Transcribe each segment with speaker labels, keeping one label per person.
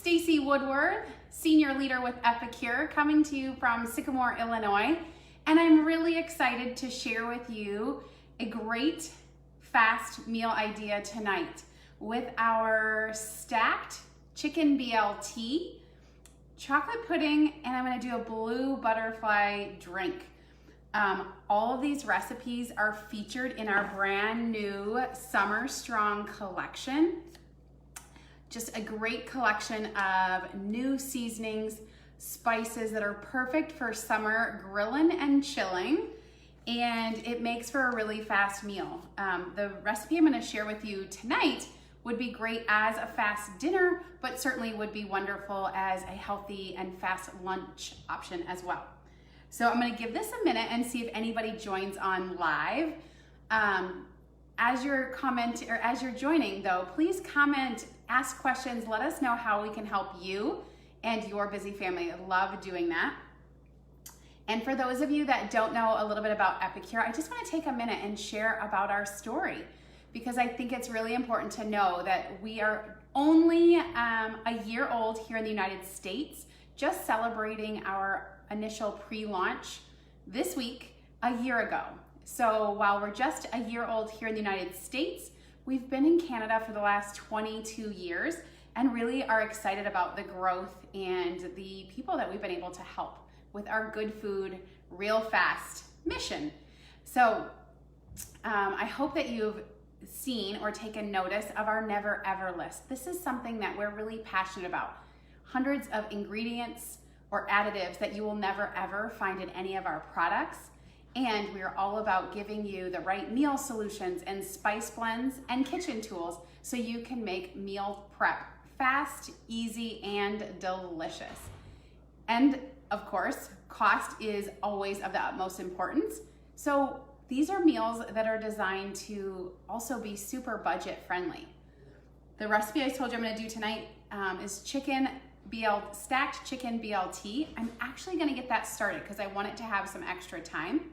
Speaker 1: Stacie Woodworth, Senior Leader with Epicure, coming to you from Sycamore, Illinois. And I'm really excited to share with you a great fast meal idea tonight with our stacked Chicken BLT, chocolate pudding, and I'm gonna do a blue butterfly drink. All of these recipes are featured in our brand new Summer Strong collection. Just a great collection of new seasonings, spices that are perfect for summer grilling and chilling, and it makes for a really fast meal. The recipe I'm gonna share with you tonight would be great as a fast dinner, but certainly would be wonderful as a healthy and fast lunch option as well. So I'm gonna give this a minute and see if anybody joins on live. As you're joining though, please comment, ask questions, let us know how we can help you and your busy family. I love doing that. And for those of you that don't know a little bit about Epicure, I just want to take a minute and share about our story, because I think it's really important to know that we are only a year old here in the United States, just celebrating our initial pre-launch this week a year ago. So while we're just a year old here in the United States, we've been in Canada for the last 22 years and really are excited about the growth and the people that we've been able to help with our good food, real fast mission. So I hope that you've seen or taken notice of our never ever list. This is something that we're really passionate about. Hundreds of ingredients or additives that you will never ever find in any of our products. And we're all about giving you the right meal solutions and spice blends and kitchen tools so you can make meal prep fast, easy, and delicious. And of course, cost is always of the utmost importance. So these are meals that are designed to also be super budget friendly. The recipe I told you I'm gonna do tonight is stacked chicken BLT. I'm actually gonna get that started because I want it to have some extra time.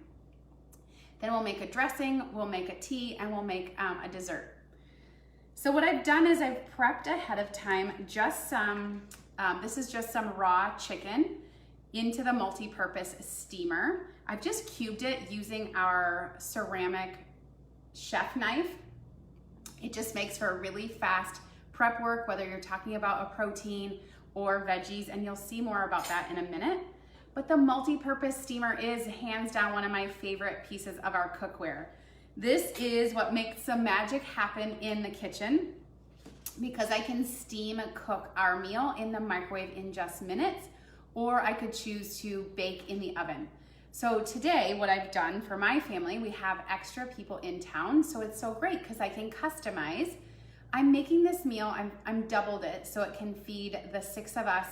Speaker 1: Then we'll make a dressing, we'll make a tea, and we'll make a dessert. So what I've done is I've prepped ahead of time just some, this is just some raw chicken into the multi-purpose steamer. I've just cubed it using our ceramic chef knife. It just makes for a really fast prep work, whether you're talking about a protein or veggies, and you'll see more about that in a minute. But the multi-purpose steamer is hands down one of my favorite pieces of our cookware. This is what makes the magic happen in the kitchen, because I can steam cook our meal in the microwave in just minutes, or I could choose to bake in the oven. So today, what I've done for my family, we have extra people in town, so it's so great because I can customize. I'm making this meal, I'm doubled it so it can feed the 6 of us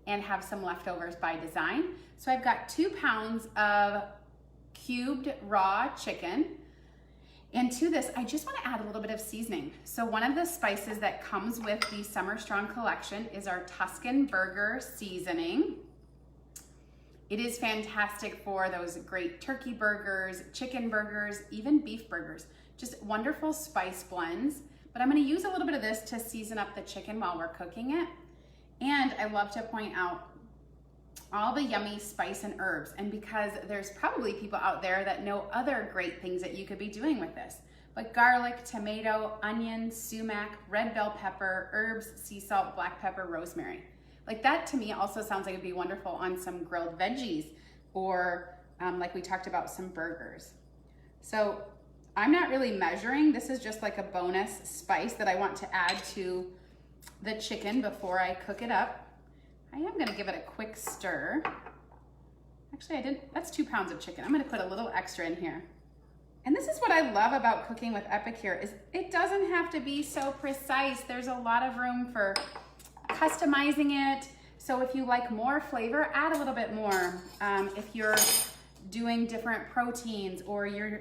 Speaker 1: and have some leftovers by design. So I've got 2 pounds of cubed raw chicken. And to this, I just wanna add a little bit of seasoning. So one of the spices that comes with the Summer Strong collection is our Tuscan burger seasoning. It is fantastic for those great turkey burgers, chicken burgers, even beef burgers. Just wonderful spice blends. But I'm gonna use a little bit of this to season up the chicken while we're cooking it. And I love to point out all the yummy spice and herbs, and because there's probably people out there that know other great things that you could be doing with this, but garlic, tomato, onion, sumac, red bell pepper, herbs, sea salt, black pepper, rosemary. Like that to me also sounds like it'd be wonderful on some grilled veggies, or like we talked about, some burgers. So I'm not really measuring. This is just like a bonus spice that I want to add to the chicken before I cook it up. I am gonna give it a quick stir. Actually, that's 2 pounds of chicken. I'm gonna put a little extra in here. And this is what I love about cooking with Epicure, is it doesn't have to be so precise. There's a lot of room for customizing it. So if you like more flavor, add a little bit more. If you're doing different proteins, or you're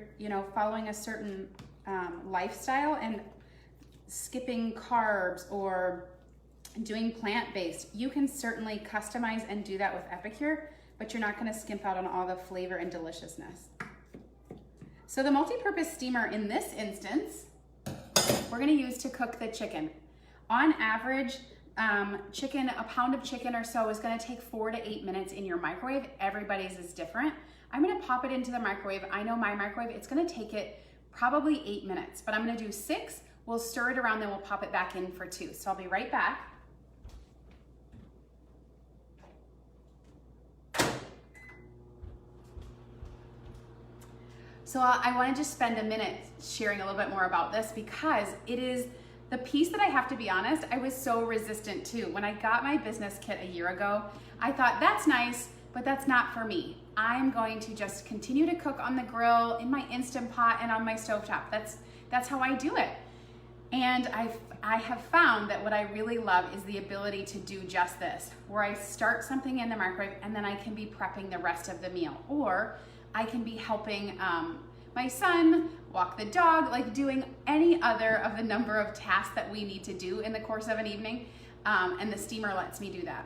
Speaker 1: following a certain lifestyle and skipping carbs or doing plant-based, you can certainly customize and do that with Epicure, but you're not gonna skimp out on all the flavor and deliciousness. So the multi-purpose steamer in this instance, we're gonna use to cook the chicken. On average, chicken, a pound of chicken or so is gonna take 4 to 8 minutes in your microwave. Everybody's is different. I'm gonna pop it into the microwave. I know my microwave, it's gonna take it probably 8 minutes, but I'm gonna do 6. We'll stir it around, then we'll pop it back in for 2. So I'll be right back. So I wanna just spend a minute sharing a little bit more about this because it is the piece that I have to be honest, I was so resistant to. When I got my business kit a year ago, I thought that's nice, but that's not for me. I'm going to just continue to cook on the grill, in my Instant Pot, and on my stovetop. That's how I do it. And I have found that what I really love is the ability to do just this, where I start something in the microwave and then I can be prepping the rest of the meal. Or I can be helping my son walk the dog, like doing any other of the number of tasks that we need to do in the course of an evening. And the steamer lets me do that.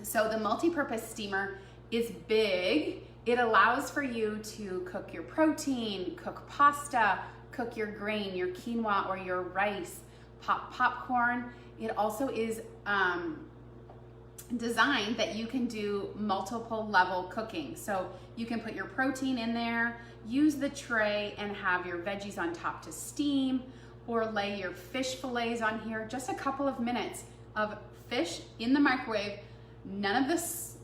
Speaker 1: So the multi-purpose steamer is big. It allows for you to cook your protein, cook pasta, cook your grain, your quinoa or your rice, pop popcorn. It also is designed that you can do multiple level cooking. So you can put your protein in there, use the tray and have your veggies on top to steam, or lay your fish fillets on here. Just a couple of minutes of fish in the microwave, none of the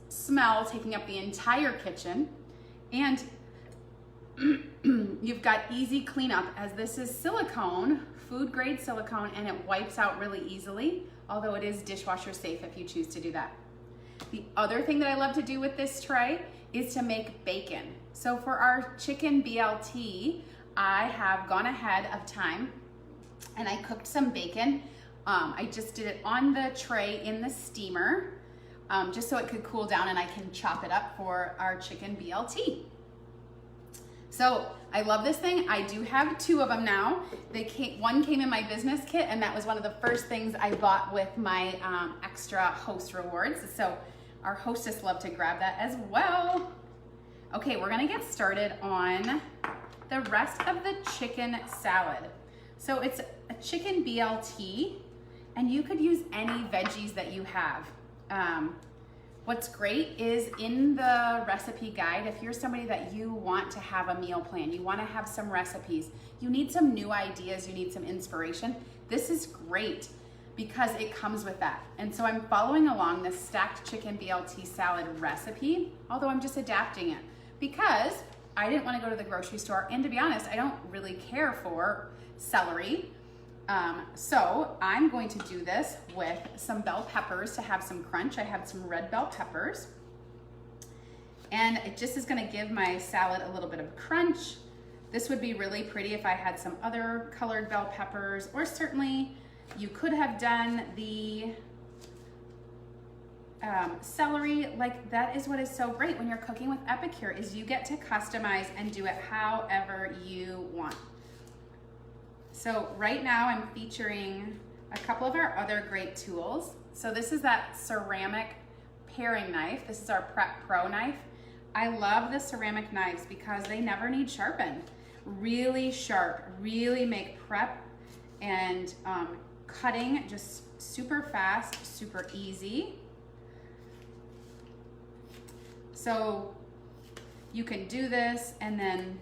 Speaker 1: smell taking up the entire kitchen, and you've got easy cleanup as this is silicone, food grade silicone, and it wipes out really easily, although it is dishwasher safe if you choose to do that. The other thing that I love to do with this tray is to make bacon. So for our Chicken BLT, I have gone ahead of time and I cooked some bacon. I just did it on the tray in the steamer, just so it could cool down and I can chop it up for our Chicken BLT. So I love this thing. I do have 2 of them now. One came in my business kit, and that was one of the first things I bought with my extra host rewards. So our hostess loved to grab that as well. Okay, we're gonna get started on the rest of the chicken salad. So it's a chicken BLT, and you could use any veggies that you have. What's great is in the recipe guide, if you're somebody that you want to have a meal plan, you want to have some recipes, you need some new ideas, you need some inspiration, this is great because it comes with that. And so I'm following along the stacked chicken BLT salad recipe, although I'm just adapting it because I didn't want to go to the grocery store, and to be honest, I don't really care for celery. So I'm going to do this with some bell peppers to have some crunch. I have some red bell peppers, and it just is going to give my salad a little bit of crunch. This would be really pretty if I had some other colored bell peppers, or certainly you could have done the celery. Like, that is what is so great when you're cooking with Epicure, is you get to customize and do it however you want. So right now I'm featuring a couple of our other great tools. So this is that ceramic paring knife. This is our Prep Pro knife. I love the ceramic knives because they never need sharpened. Really sharp, really make prep and cutting just super fast, super easy. So you can do this and then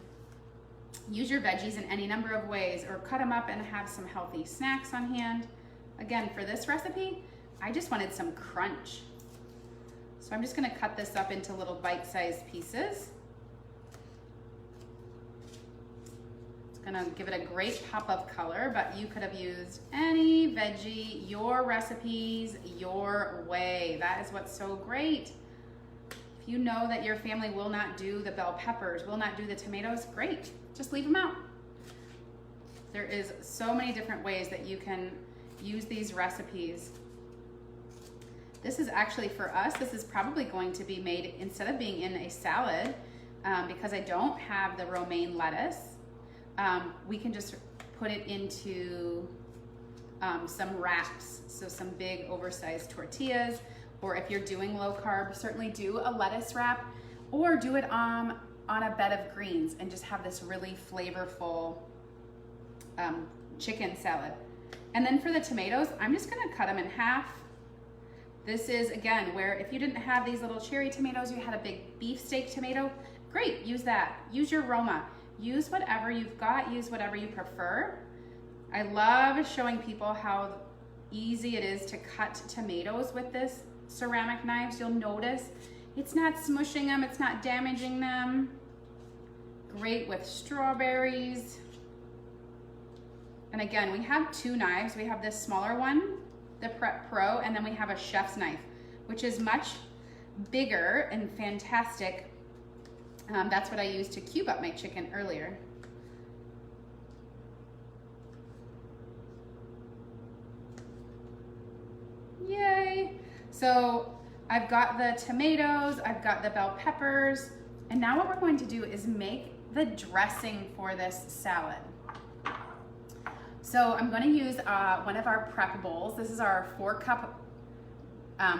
Speaker 1: use your veggies in any number of ways, or cut them up and have some healthy snacks on hand. Again, for this recipe, I just wanted some crunch. So I'm just gonna cut this up into little bite-sized pieces. It's gonna give it a great pop of color, but you could have used any veggie, your recipes, your way. That is what's so great. If you know that your family will not do the bell peppers, will not do the tomatoes, great. Just leave them out. There is so many different ways that you can use these recipes. This is actually, for us, this is probably going to be made, instead of being in a salad, because I don't have the romaine lettuce, we can just put it into some wraps. So some big oversized tortillas, or if you're doing low carb, certainly do a lettuce wrap, or do it on a bed of greens and just have this really flavorful chicken salad. And then for the tomatoes, I'm just gonna cut them in half. This is, again, where if you didn't have these little cherry tomatoes, you had a big beefsteak tomato, great, use that. Use your Roma. Use whatever you've got, use whatever you prefer. I love showing people how easy it is to cut tomatoes with this ceramic knives. You'll notice it's not smushing them, it's not damaging them. Great with strawberries. And again, we have two knives. We have this smaller one, the Prep Pro, and then we have a chef's knife, which is much bigger and fantastic. That's what I used to cube up my chicken earlier. Yay! So I've got the tomatoes, I've got the bell peppers, and now what we're going to do is make the dressing for this salad. So I'm going to use one of our prep bowls. This is our 4-cup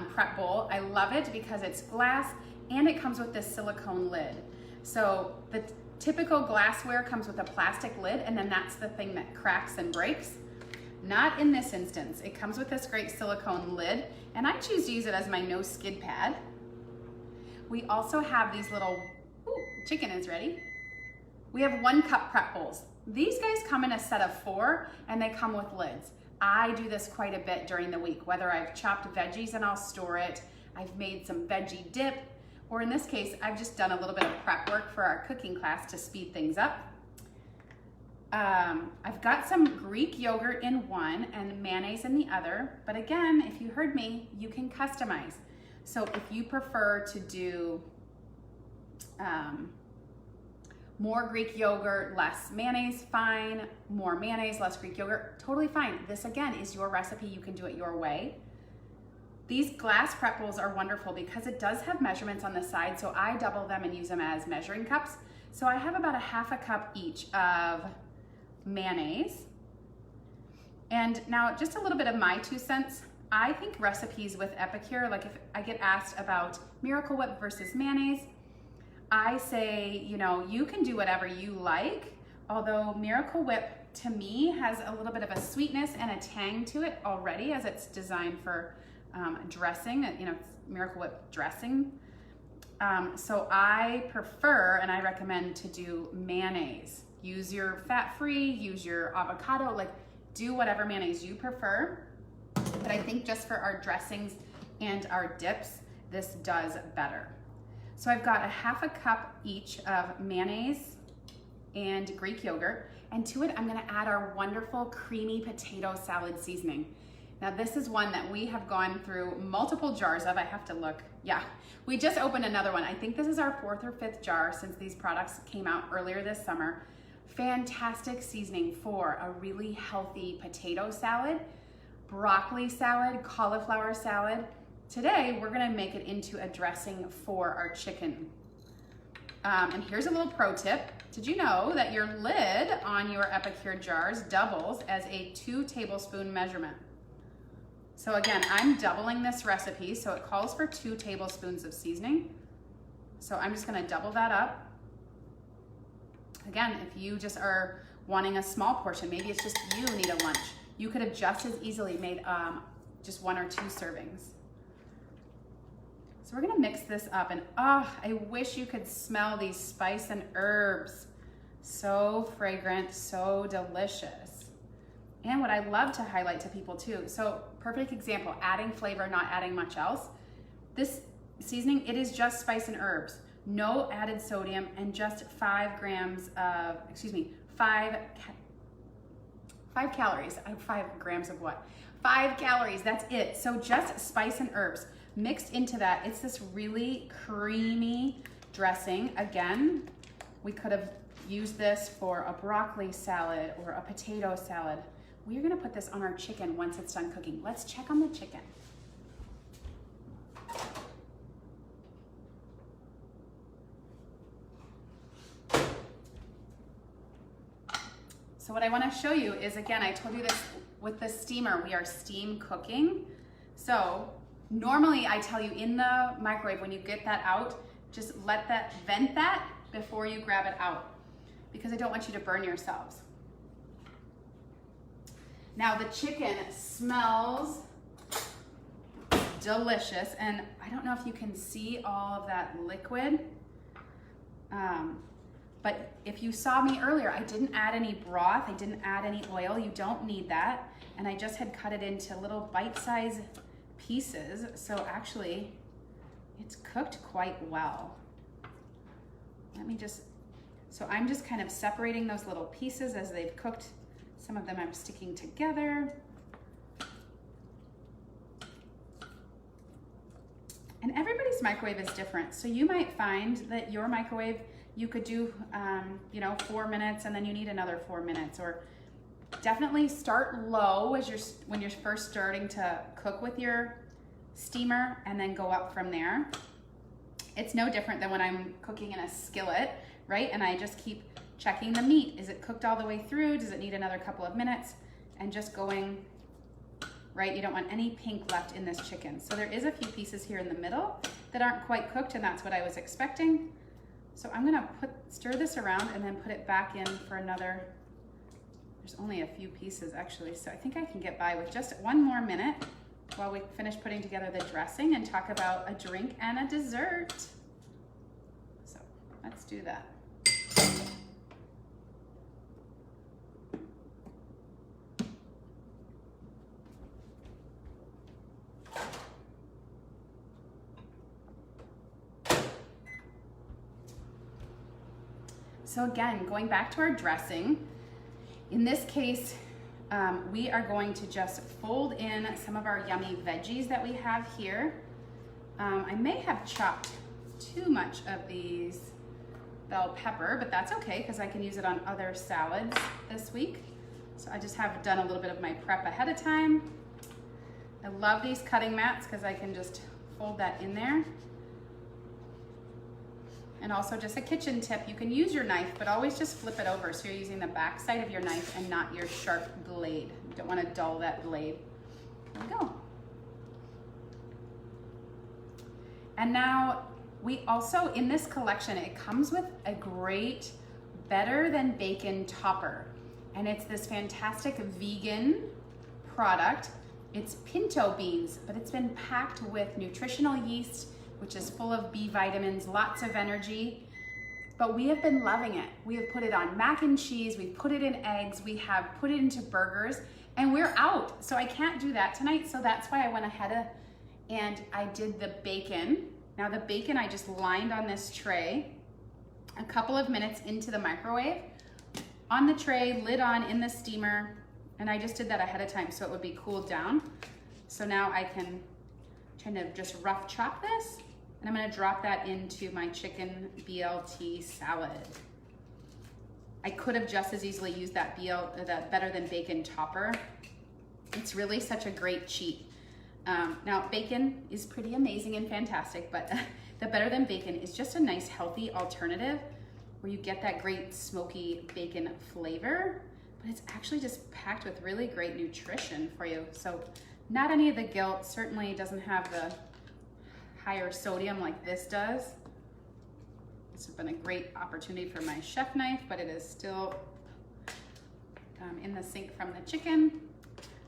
Speaker 1: prep bowl. I love it because it's glass and it comes with this silicone lid. So the typical glassware comes with a plastic lid, and then that's the thing that cracks and breaks. Not in this instance. It comes with this great silicone lid, and I choose to use it as my no skid pad. We also have these little, chicken is ready. We have 1-cup prep bowls. These guys come in a set of 4, and they come with lids. I do this quite a bit during the week, whether I've chopped veggies and I'll store it, I've made some veggie dip, or in this case, I've just done a little bit of prep work for our cooking class to speed things up. I've got some Greek yogurt in one and mayonnaise in the other, but again, if you heard me, you can customize. So if you prefer to do more Greek yogurt, less mayonnaise, fine. More mayonnaise, less Greek yogurt, totally fine. This again is your recipe, you can do it your way. These glass prep bowls are wonderful because it does have measurements on the side, so I double them and use them as measuring cups. So I have about a 1/2 cup each of mayonnaise. And now just a little bit of my 2 cents. I think recipes with Epicure, like if I get asked about Miracle Whip versus mayonnaise, I say, you know, you can do whatever you like, although Miracle Whip to me has a little bit of a sweetness and a tang to it already, as it's designed for dressing, you know, it's Miracle Whip dressing. So I prefer and I recommend to do mayonnaise. Use your fat-free, use your avocado, like do whatever mayonnaise you prefer. But I think just for our dressings and our dips, this does better. So I've got a 1/2 cup each of mayonnaise and Greek yogurt, and to it I'm gonna add our wonderful creamy potato salad seasoning. Now this is one that we have gone through multiple jars of. I have to look. Yeah, we just opened another one. I think this is our 4th or 5th jar since these products came out earlier this summer. Fantastic seasoning for a really healthy potato salad, broccoli salad, cauliflower salad. Today, we're gonna make it into a dressing for our chicken. And here's a little pro tip. Did you know that your lid on your Epicure jars doubles as a 2 tablespoon measurement? So again, I'm doubling this recipe, so it calls for 2 tablespoons of seasoning. So I'm just gonna double that up. Again, if you just are wanting a small portion, maybe it's just you need a lunch, you could have just as easily made just 1 or 2 servings. So we're gonna mix this up, and I wish you could smell these spice and herbs. So fragrant, so delicious. And what I love to highlight to people too, so perfect example, adding flavor, not adding much else. This seasoning, it is just spice and herbs, no added sodium, and just 5 grams of, 5 calories. I have 5 grams of what? 5 calories, that's it. So just spice and herbs. Mixed into that, it's this really creamy dressing. Again, we could have used this for a broccoli salad or a potato salad. We're gonna put this on our chicken once it's done cooking. Let's check on the chicken. So what I wanna show you is, again, I told you this with the steamer, we are steam cooking. So normally I tell you in the microwave, when you get that out, just vent that before you grab it out, because I don't want you to burn yourselves. Now the chicken smells delicious, and I don't know if you can see all of that liquid, but if you saw me earlier, I didn't add any broth, I didn't add any oil. You don't need that, and I just had cut it into little bite-sized pieces, so actually it's cooked quite well. So I'm just kind of separating those little pieces as they've cooked. Some of them I'm sticking together. And everybody's microwave is different. So you might find that your microwave, you could do, 4 minutes and then you need another 4 minutes, or definitely start low when you're first starting to cook with your steamer and then go up from there. It's no different than when I'm cooking in a skillet, right? And I just keep checking the meat. Is it cooked all the way through? Does it need another couple of minutes? And just going, right? You don't want any pink left in this chicken. So there is a few pieces here in the middle that aren't quite cooked, and that's what I was expecting. So I'm gonna stir this around and then put it back in for another, there's only a few pieces actually, so I think I can get by with just 1 more minute while we finish putting together the dressing and talk about a drink and a dessert. So let's do that. So again, going back to our dressing, in this case, we are going to just fold in some of our yummy veggies that we have here. I may have chopped too much of these bell pepper, but that's okay because I can use it on other salads this week. So I just have done a little bit of my prep ahead of time. I love these cutting mats because I can just fold that in there. And also just a kitchen tip, you can use your knife, but always just flip it over so you're using the back side of your knife and not your sharp blade. You don't want to dull that blade. There we go. And now we also, in this collection, it comes with a great Better Than Bacon topper. And it's this fantastic vegan product. It's pinto beans, but it's been packed with nutritional yeast, which is full of B vitamins, lots of energy, but we have been loving it. We have put it on mac and cheese, we've put it in eggs, we have put it into burgers, and we're out. So I can't do that tonight, so that's why I went ahead and I did the bacon. Now the bacon I just lined on this tray, a couple of minutes into the microwave, on the tray, lid on in the steamer, and I just did that ahead of time so it would be cooled down. So now I can kind of just rough chop this, and I'm gonna drop that into my chicken BLT salad. I could have just as easily used that Better Than Bacon topper. It's really such a great cheat. Now bacon is pretty amazing and fantastic, but the Better Than Bacon is just a nice healthy alternative where you get that great smoky bacon flavor, but it's actually just packed with really great nutrition for you. So not any of the guilt, certainly doesn't have the higher sodium like this does. This has been a great opportunity for my chef knife, but it is still in the sink from the chicken.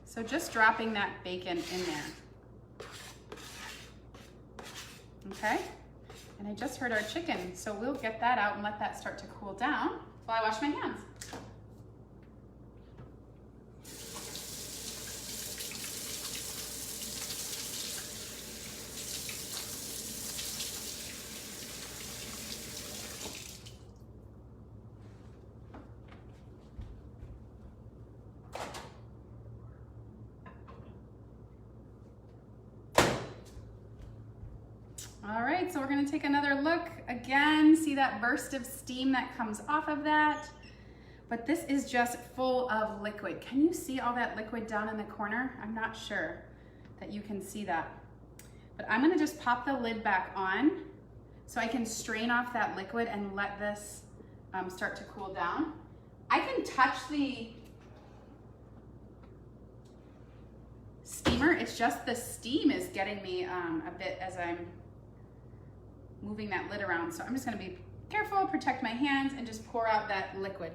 Speaker 1: So just dropping that bacon in there. Okay, and I just heard our chicken, so we'll get that out and let that start to cool down while I wash my hands. All right, so we're gonna take another look again, see that burst of steam that comes off of that. But this is just full of liquid. Can you see all that liquid down in the corner? I'm not sure that you can see that. But I'm gonna just pop the lid back on so I can strain off that liquid and let this start to cool down. I can touch the steamer, it's just the steam is getting me a bit as I'm moving that lid around. So I'm just gonna be careful, protect my hands, and just pour out that liquid.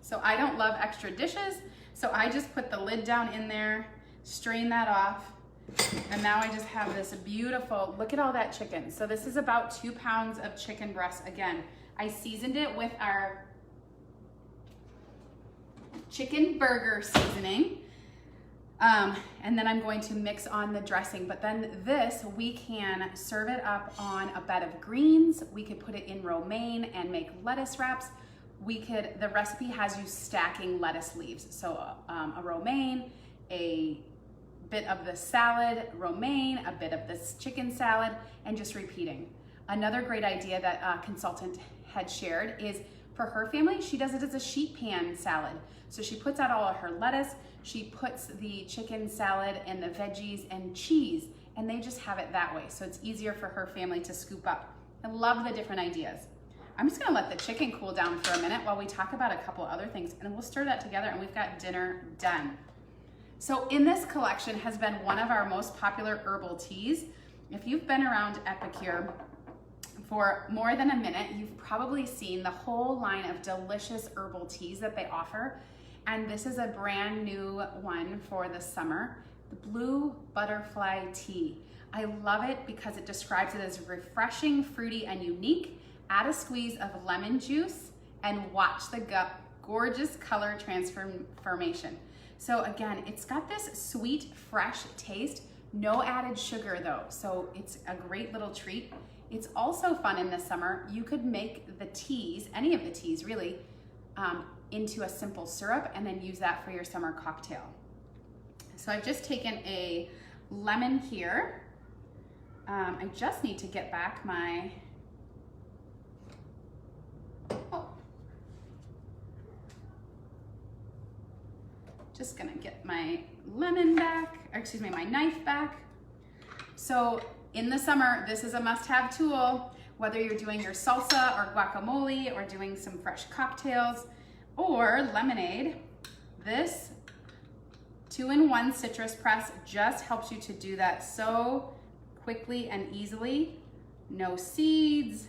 Speaker 1: So I don't love extra dishes, so I just put the lid down in there, strain that off, and now I just have this beautiful, look at all that chicken. So this is about 2 pounds of chicken breast. Again, I seasoned it with our chicken burger seasoning. And then I'm going to mix on the dressing, but then this, we can serve it up on a bed of greens. We could put it in romaine and make lettuce wraps. The recipe has you stacking lettuce leaves. So a romaine, a bit of the salad, romaine, a bit of this chicken salad, and just repeating. Another great idea that a consultant had shared is for her family, she does it as a sheet pan salad. So she puts out all of her lettuce, she puts the chicken salad and the veggies and cheese, and they just have it that way. So it's easier for her family to scoop up. I love the different ideas. I'm just gonna let the chicken cool down for a minute while we talk about a couple other things, and then we'll stir that together and we've got dinner done. So in this collection has been one of our most popular herbal teas. If you've been around Epicure for more than a minute, you've probably seen the whole line of delicious herbal teas that they offer. And this is a brand new one for the summer, the Blue Butterfly Tea. I love it because it describes it as refreshing, fruity, and unique. Add a squeeze of lemon juice and watch the gorgeous color transformation. So again, it's got this sweet, fresh taste, no added sugar though, so it's a great little treat. It's also fun in the summer. You could make the teas, any of the teas really, into a simple syrup and then use that for your summer cocktail. So I've just taken a lemon here. I just need to get back my, just gonna get my lemon back, or excuse me, my knife back. So in the summer, this is a must-have tool, whether you're doing your salsa or guacamole or doing some fresh cocktails or lemonade. This 2-in-1 citrus press just helps you to do that so quickly and easily. No seeds,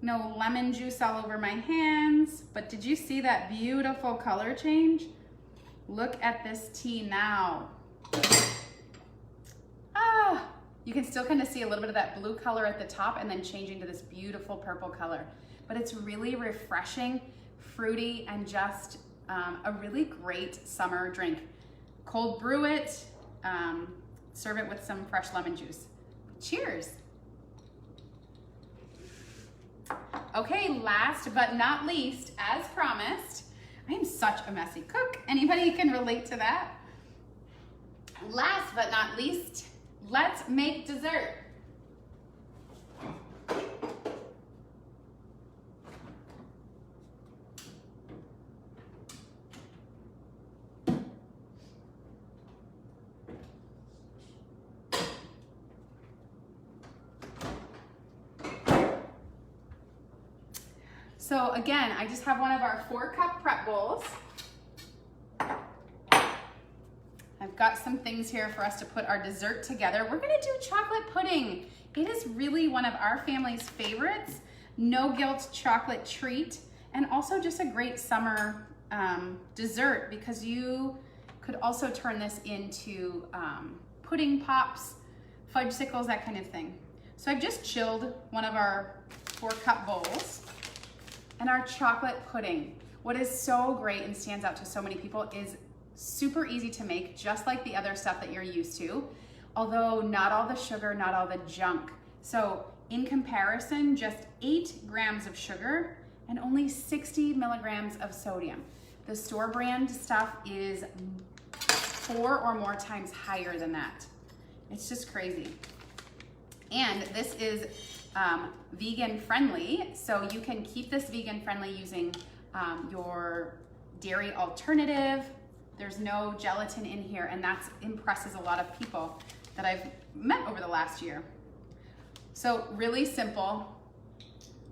Speaker 1: no lemon juice all over my hands, but did you see that beautiful color change? Look at this tea now. You can still kind of see a little bit of that blue color at the top and then changing to this beautiful purple color. But it's really refreshing, fruity, and just a really great summer drink. Cold brew it, serve it with some fresh lemon juice. Cheers. Okay, last but not least, as promised, I am such a messy cook. Anybody can relate to that? Last but not least, let's make dessert. So again, I just have one of our 4-cup prep bowls. I've got some things here for us to put our dessert together. We're gonna do chocolate pudding. It is really one of our family's favorites. No guilt chocolate treat, and also just a great summer dessert, because you could also turn this into pudding pops, fudgesicles, that kind of thing. So I've just chilled one of our 4-cup bowls. And our chocolate pudding, what is so great and stands out to so many people is super easy to make, just like the other stuff that you're used to, although not all the sugar, not all the junk. So in comparison, just 8 grams of sugar and only 60 milligrams of sodium. The store brand stuff is 4 or more times higher than that. It's just crazy. And this is vegan friendly, so you can keep this vegan friendly using your dairy alternative. There's no gelatin in here, and that impresses a lot of people that I've met over the last year. So really simple.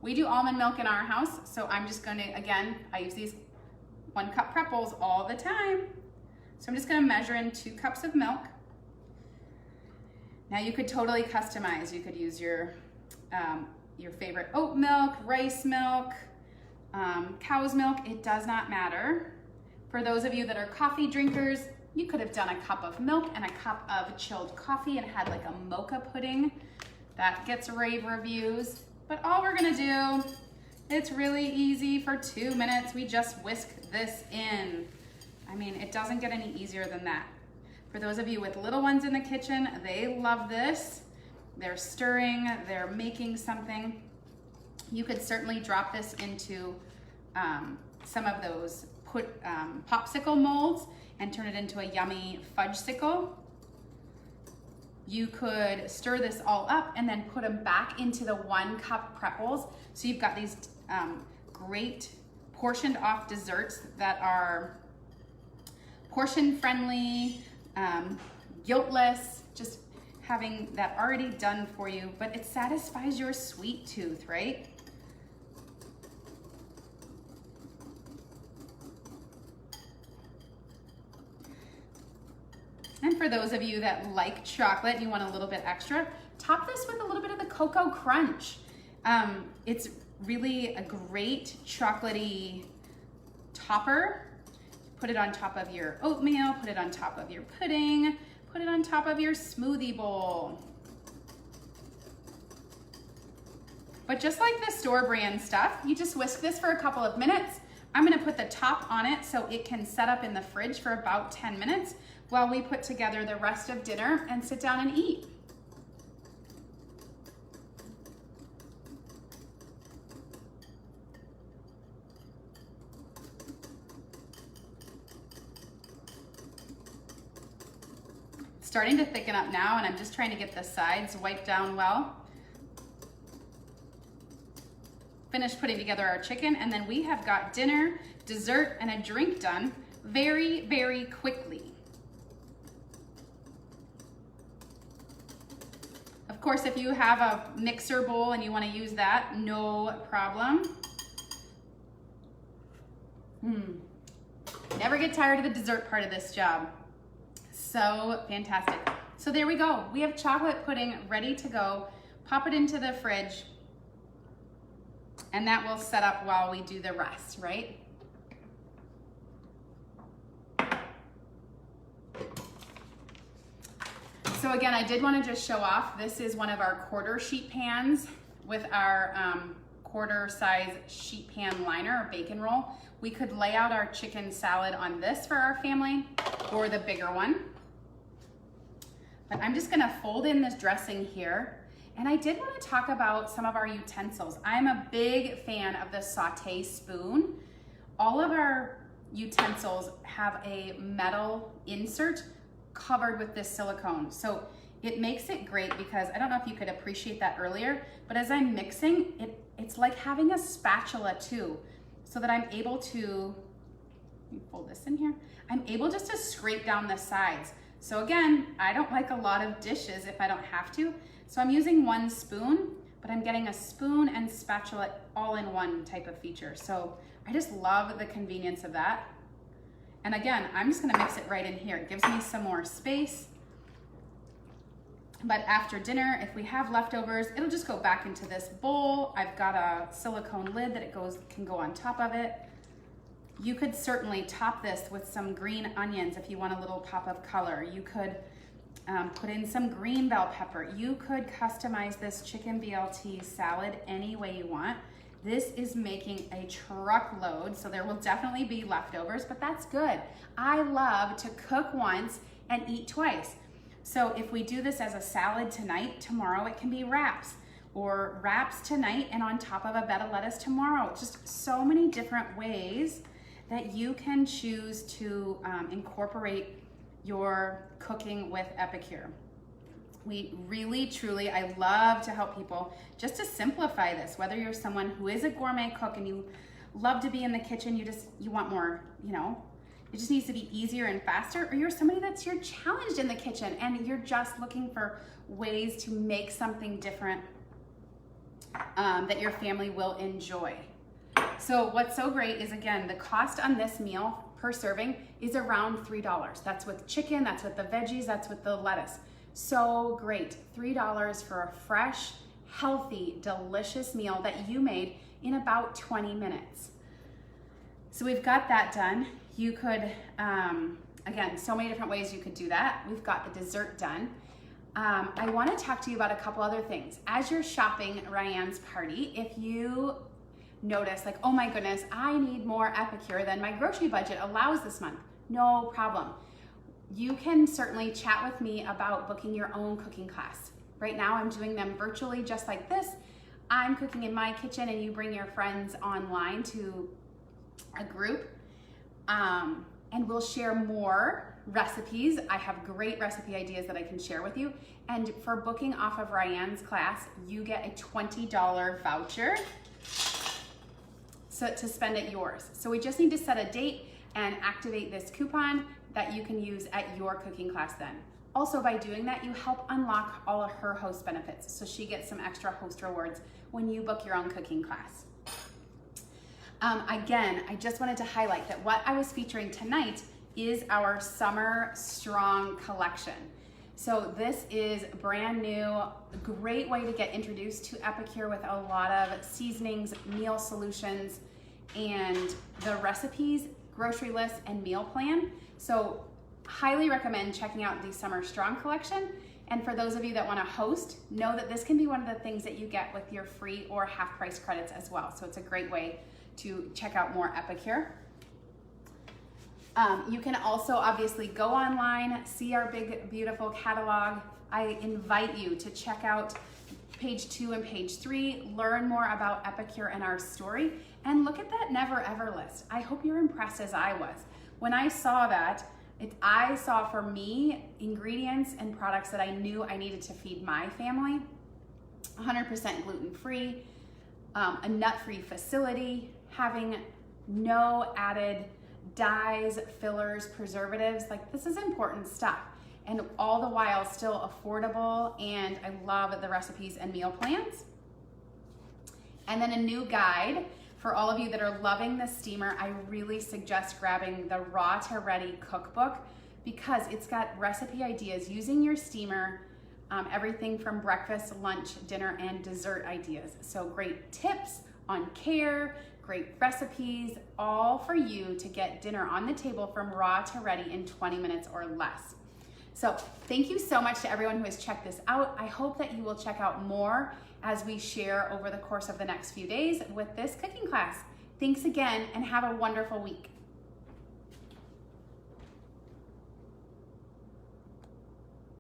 Speaker 1: We do almond milk in our house, so I'm just gonna, again, I use these 1-cup prep bowls all the time. So I'm just gonna measure in 2 cups of milk. Now you could totally customize. You could use your favorite oat milk, rice milk, cow's milk, it does not matter. For those of you that are coffee drinkers, you could have done a cup of milk and a cup of chilled coffee and had like a mocha pudding. That gets rave reviews. But all we're gonna do, it's really easy. For 2 minutes, we just whisk this in. I mean, it doesn't get any easier than that. For those of you with little ones in the kitchen, they love this. They're stirring, they're making something. You could certainly drop this into some of those popsicle molds and turn it into a yummy fudge-sicle. You could stir this all up and then put them back into the 1 cup prep bowls. So you've got these great portioned off desserts that are portion friendly, guiltless, just having that already done for you, but it satisfies your sweet tooth, right? And for those of you that like chocolate and you want a little bit extra, top this with a little bit of the Cocoa Crunch. It's really a great chocolatey topper. Put it on top of your oatmeal, put it on top of your pudding, put it on top of your smoothie bowl. But just like the store brand stuff, you just whisk this for a couple of minutes. I'm gonna put the top on it so it can set up in the fridge for about 10 minutes while we put together the rest of dinner and sit down and eat. It's starting to thicken up now, and I'm just trying to get the sides wiped down well. Finished putting together our chicken, and then we have got dinner, dessert, and a drink done very, very quickly. Of course, if you have a mixer bowl and you want to use that, no problem. Never get tired of the dessert part of this job. So fantastic. So there we go. We have chocolate pudding ready to go. Pop it into the fridge, and that will set up while we do the rest, right? So again, I did want to just show off, this is one of our quarter sheet pans with our quarter size sheet pan liner or bacon roll. We could lay out our chicken salad on this for our family or the bigger one. But I'm just gonna fold in this dressing here. And I did want to talk about some of our utensils. I'm a big fan of the saute spoon. All of our utensils have a metal insert covered with this silicone. So it makes it great because I don't know if you could appreciate that earlier, but as I'm mixing, it's like having a spatula too, so that I'm able to, let me fold this in here, I'm able just to scrape down the sides. So again, I don't like a lot of dishes if I don't have to. So I'm using 1 spoon, but I'm getting a spoon and spatula all in one type of feature. So I just love the convenience of that. And again, I'm just gonna mix it right in here. It gives me some more space. But after dinner, if we have leftovers, it'll just go back into this bowl. I've got a silicone lid that can go on top of it. You could certainly top this with some green onions if you want a little pop of color. You could put in some green bell pepper. You could customize this chicken BLT salad any way you want. This is making a truckload, so there will definitely be leftovers, but that's good. I love to cook once and eat twice. So if we do this as a salad tonight, tomorrow it can be wraps, or wraps tonight and on top of a bed of lettuce tomorrow. Just so many different ways that you can choose to incorporate your cooking with Epicure. We really, truly, I love to help people just to simplify this, whether you're someone who is a gourmet cook and you love to be in the kitchen, you want more, it just needs to be easier and faster, or you're somebody you're challenged in the kitchen and you're just looking for ways to make something different that your family will enjoy. So what's so great is, again, the cost on this meal per serving is around $3. That's with chicken, that's with the veggies, that's with the lettuce. So great, $3 for a fresh, healthy, delicious meal that you made in about 20 minutes. So we've got that done. You could, again, so many different ways you could do that. We've got the dessert done. I want to talk to you about a couple other things. As you're shopping Ryan's party, if you notice like, oh my goodness, I need more Epicure than my grocery budget allows this month, no problem. You can certainly chat with me about booking your own cooking class. Right now I'm doing them virtually just like this. I'm cooking in my kitchen and you bring your friends online to a group and we'll share more recipes. I have great recipe ideas that I can share with you. And for booking off of Ryan's class, you get a $20 voucher to spend at yours. So we just need to set a date and activate this coupon that you can use at your cooking class then. Also, by doing that, you help unlock all of her host benefits. So she gets some extra host rewards when you book your own cooking class. Again, I just wanted to highlight that what I was featuring tonight is our Summer Strong collection. So this is brand new, great way to get introduced to Epicure with a lot of seasonings, meal solutions, and the recipes, grocery list, and meal plan. So highly recommend checking out the Summer Strong collection. And for those of you that want to host, know that this can be one of the things that you get with your free or half price credits as well. So it's a great way to check out more Epicure. You can also obviously go online, see our big, beautiful catalog. I invite you to check out page 2 and page 3, learn more about Epicure and our story, and look at that never ever list. I hope you're impressed as I was. When I saw that, I saw for me ingredients and products that I knew I needed to feed my family. 100% gluten-free, a nut-free facility, having no added dyes, fillers, preservatives. Like, this is important stuff. And all the while still affordable, and I love the recipes and meal plans. And then a new guide for all of you that are loving the steamer. I really suggest grabbing the Raw to Ready cookbook because it's got recipe ideas using your steamer, everything from breakfast, lunch, dinner, and dessert ideas. So great tips on care, great recipes, all for you to get dinner on the table from raw to ready in 20 minutes or less. So thank you so much to everyone who has checked this out. I hope that you will check out more as we share over the course of the next few days with this cooking class. Thanks again and have a wonderful week.